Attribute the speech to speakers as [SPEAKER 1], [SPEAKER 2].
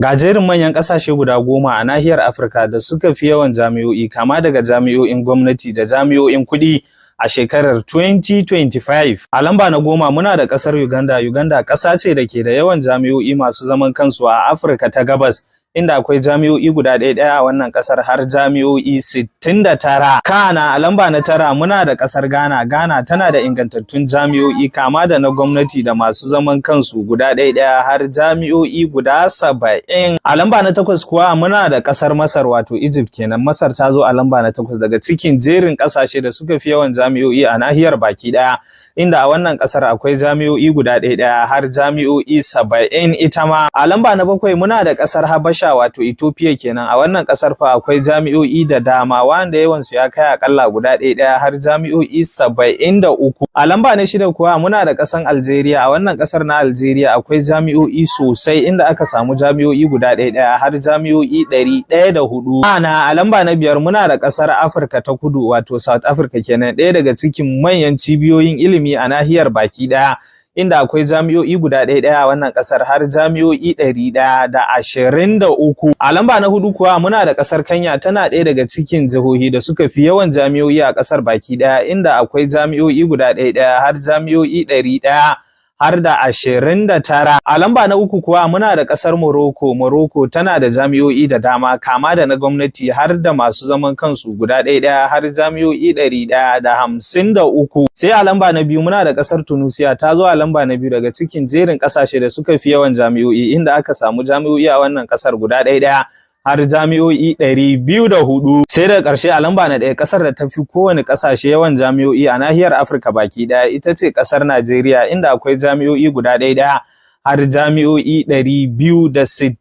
[SPEAKER 1] Ga jerin manyan ƙasashe guda 10 a nahiyar Afirka da suka fi yawan jami'o'i, kama daga jami'o'in gwamnati da jami'o'in kuɗi a shekarar 2025. A lamba na 10 muna da ƙasar Uganda. Uganda ƙasa ce da ke da yawan jami'o'i masu zaman kansu a Afirka ta Gabas, inda akwai jami'o'i guda ɗaya a wannan ƙasar har jami'o'i 69. Kana a lamba na 9 muna da ƙasar Ghana. Ghana tana da ingantattun jami'o'i kama da na gwamnati da masu zaman kansu guda ɗaya har jami'o'i guda 70. A lamba na 8 kuwa muna da ƙasar Masar, wato Egypt kenan. Masar ta zo a lamba na 8 daga cikin jerin ƙasashe da suka fi yawan jami'o'i a nahiyar baki ɗaya, inda a wannan ƙasar akwai jami'o'i guda ɗaya har jami'o'i 70 ita ma. A lamba na 7 muna da ƙasar Habasha, wato Ethiopia kenan. A wannan ƙasar fa akwai jami'o'i da dama wanda yawan su ya kai akalla guda ɗaya har jami'o'i 73. A lamba na 6 kuwa muna da ƙasar Algeria. A wannan ƙasar na Algeria akwai jami'o'i sosai, inda aka samu jami'o'i guda ɗaya har jami'o'i 104. Ana a lamba na 5 muna da ƙasar Afirka ta Kudu, wato South Africa kenan, ɗaya daga cikin manyan cibiyoyin ilimi a nahiyar baki ɗaya, inda akwai jami'o'i guda ɗaya a wannan ƙasar har jami'o'i 123. A lamba na 4 kuwa muna da ƙasar Kenya, tana ɗaya daga cikin jihohi da suka fi yawan jami'o'i a ƙasar baki ɗaya, inda akwai jami'o'i guda ɗaya har jami'o'i 100 har da 29. A lamba na 3 kuwa muna da ƙasar Morocco. Morocco tana da jami'o'i da dama, kama da na gwamnati har da masu zaman kansu guda ɗaya har jami'o'i 153. Sai a lamba na 2 muna da ƙasar Tunisia. Ta zo a lamba na 2 daga cikin jerin ƙasashe da suka fi yawan jami'o'i, inda aka samu jami'o'i a wannan ƙasar guda ɗaya har jami'o'i 204. Sai daga ƙarshe a lamba na 1 ƙasar da ta fi kowane ƙasashe yawan jami'o'i a nahiyar Afirka baki ɗaya ita ce ƙasar Najeriya, inda akwai jami'o'i guda ɗaya har jami'o'i 262.